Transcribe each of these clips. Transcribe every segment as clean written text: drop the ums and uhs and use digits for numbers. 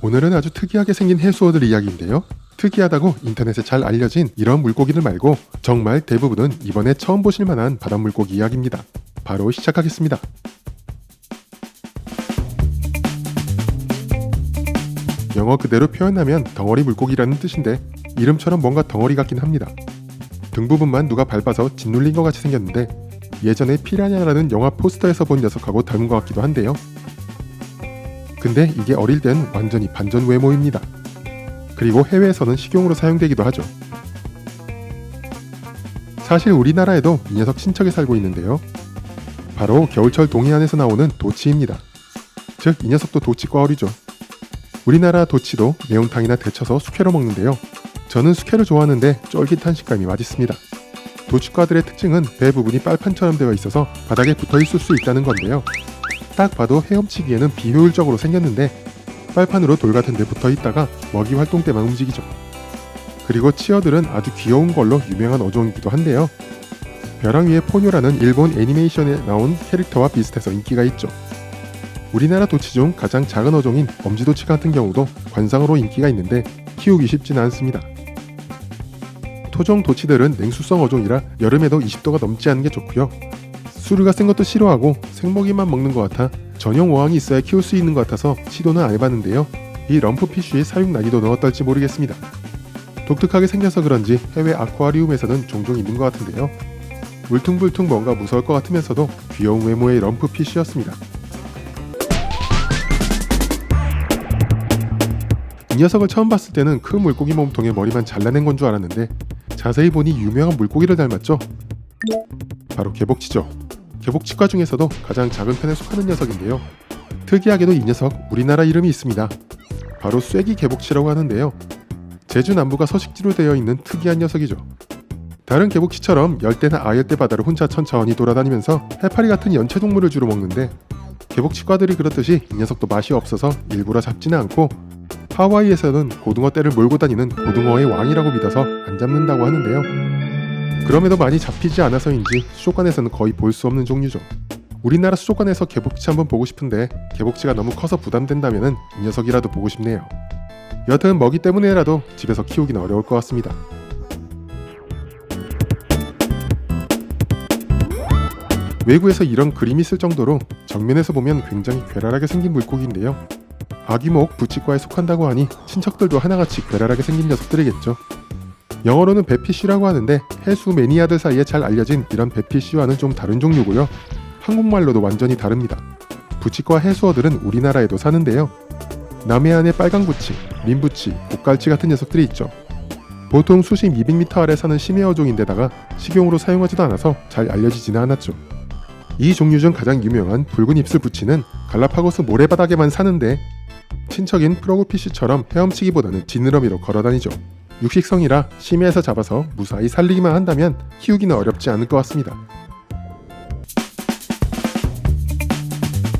오늘은 아주 특이하게 생긴 해수어들 이야기인데요. 특이하다고 인터넷에 잘 알려진 이런 물고기들 말고 정말 대부분은 이번에 처음 보실 만한 바닷물고기 이야기입니다. 바로 시작하겠습니다. 영어 그대로 표현하면 덩어리 물고기라는 뜻인데 이름처럼 뭔가 덩어리 같긴 합니다. 등 부분만 누가 밟아서 짓눌린 것 같이 생겼는데 예전에 피라냐라는 영화 포스터에서 본 녀석하고 닮은 것 같기도 한데요. 근데 이게 어릴 땐 완전히 반전 외모입니다. 그리고 해외에서는 식용으로 사용되기도 하죠. 사실 우리나라에도 이 녀석 친척이 살고 있는데요. 바로 겨울철 동해안에서 나오는 도치입니다. 즉 이 녀석도 도치과 어류죠. 우리나라 도치도 매운탕이나 데쳐서 숙회로 먹는데요. 저는 숙회를 좋아하는데 쫄깃한 식감이 맛있습니다. 도치과들의 특징은 배 부분이 빨판처럼 되어 있어서 바닥에 붙어 있을 수 있다는 건데요. 딱 봐도 헤엄치기에는 비효율적으로 생겼는데 빨판으로 돌 같은 데 붙어 있다가 먹이 활동 때만 움직이죠. 그리고 치어들은 아주 귀여운 걸로 유명한 어종이기도 한데요. 벼랑 위의 포뇨라는 일본 애니메이션에 나온 캐릭터와 비슷해서 인기가 있죠. 우리나라 도치 중 가장 작은 어종인 엄지도치 같은 경우도 관상어로 인기가 있는데 키우기 쉽지는 않습니다. 토종 도치들은 냉수성 어종이라 여름에도 20도가 넘지 않는 게 좋고요. 수류가 센 것도 싫어하고 생먹이만 먹는 것 같아 전용 어항이 있어야 키울 수 있는 것 같아서 시도는 안 해봤는데요. 이 럼프피쉬의 사육 난이도는 어떨지 모르겠습니다. 독특하게 생겨서 그런지 해외 아쿠아리움에서는 종종 있는 것 같은데요. 울퉁불퉁 뭔가 무서울 것 같으면서도 귀여운 외모의 럼프피쉬였습니다. 이 녀석을 처음 봤을 때는 큰 물고기 몸통에 머리만 잘라낸 건 줄 알았는데 자세히 보니 유명한 물고기를 닮았죠? 바로 개복치죠. 개복치과 중에서도 가장 작은 편에 속하는 녀석인데요. 특이하게도 이 녀석 우리나라 이름이 있습니다. 바로 쐐기 개복치라고 하는데요. 제주 남부가 서식지로 되어 있는 특이한 녀석이죠. 다른 개복치처럼 열대나 아열대 바다를 혼자 천천히 돌아다니면서 해파리 같은 연체동물을 주로 먹는데 개복치과들이 그렇듯이 이 녀석도 맛이 없어서 일부러 잡지는 않고 하와이에서는 고등어 떼를 몰고 다니는 고등어의 왕이라고 믿어서 안 잡는다고 하는데요. 그럼에도 많이 잡히지 않아서인지 수족관에서는 거의 볼 수 없는 종류죠. 우리나라 수족관에서 개복치 한번 보고 싶은데 개복치가 너무 커서 부담된다면 이 녀석이라도 보고 싶네요. 여튼 먹이 때문에라도 집에서 키우기는 어려울 것 같습니다. 외국에서 이런 그림이 있을 정도로 정면에서 보면 굉장히 괴랄하게 생긴 물고기인데요. 아귀목 부치과에 속한다고 하니 친척들도 하나같이 괴랄하게 생긴 녀석들이겠죠. 영어로는 배피쉬라고 하는데 해수 매니아들 사이에 잘 알려진 이런 배피쉬와는 좀 다른 종류고요. 한국말로도 완전히 다릅니다. 부치과 해수어들은 우리나라에도 사는데요. 남해안의 빨강부치, 민부치, 곡갈치 같은 녀석들이 있죠. 보통 수심 200m 아래 사는 심해 어종인데다가 식용으로 사용하지도 않아서 잘 알려지지는 않았죠. 이 종류 중 가장 유명한 붉은 입술 부치는 갈라파고스 모래바닥에만 사는데 친척인 프로그피쉬처럼 헤엄치기보다는 지느러미로 걸어다니죠. 육식성이라 심해에서 잡아서 무사히 살리기만 한다면 키우기는 어렵지 않을 것 같습니다.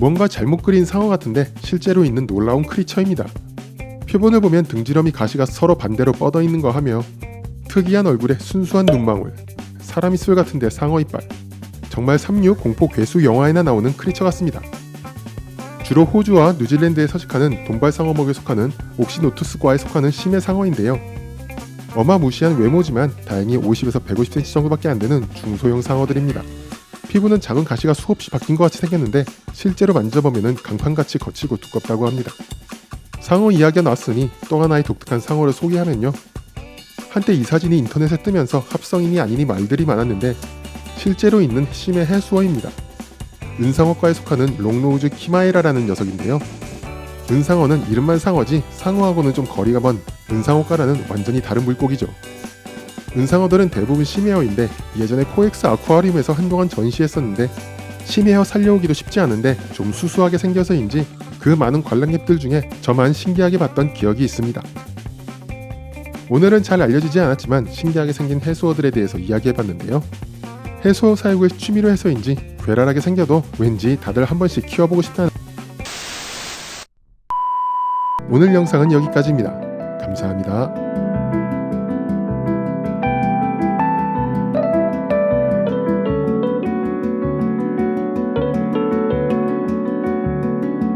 뭔가 잘못 그린 상어 같은데 실제로 있는 놀라운 크리처입니다. 표본을 보면 등지러미 가시가 서로 반대로 뻗어 있는 거 하며 특이한 얼굴에 순수한 눈망울, 사람 입술 같은데 상어 이빨, 정말 36 공포 괴수 영화에나 나오는 크리처 같습니다. 주로 호주와 뉴질랜드에 서식하는 돈발상어목에 속하는 옥시노투스과에 속하는 심해 상어인데요. 어마무시한 외모지만 다행히 50에서 150cm 정도밖에 안 되는 중소형 상어들입니다. 피부는 작은 가시가 수없이 바뀐 것 같이 생겼는데 실제로 만져보면 강판같이 거칠고 두껍다고 합니다. 상어 이야기가 나왔으니 또 하나의 독특한 상어를 소개하면요. 한때 이 사진이 인터넷에 뜨면서 합성이니 아니니 말들이 많았는데 실제로 있는 심해 해수어입니다. 은상어과에 속하는 롱노우즈 키마에라라는 녀석인데요. 은상어는 이름만 상어지 상어하고는 좀 거리가 먼 은상어과라는 완전히 다른 물고기죠. 은상어들은 대부분 심해어인데 예전에 코엑스 아쿠아리움에서 한동안 전시했었는데 심해어 살려오기도 쉽지 않은데 좀 수수하게 생겨서인지 그 많은 관람객들 중에 저만 신기하게 봤던 기억이 있습니다. 오늘은 잘 알려지지 않았지만 신기하게 생긴 해수어들에 대해서 이야기해봤는데요. 해수어 사육을 취미로 해서인지 괴랄하게 생겨도 왠지 다들 한 번씩 키워보고 싶다는 오늘 영상은 여기까지입니다. 감사합니다.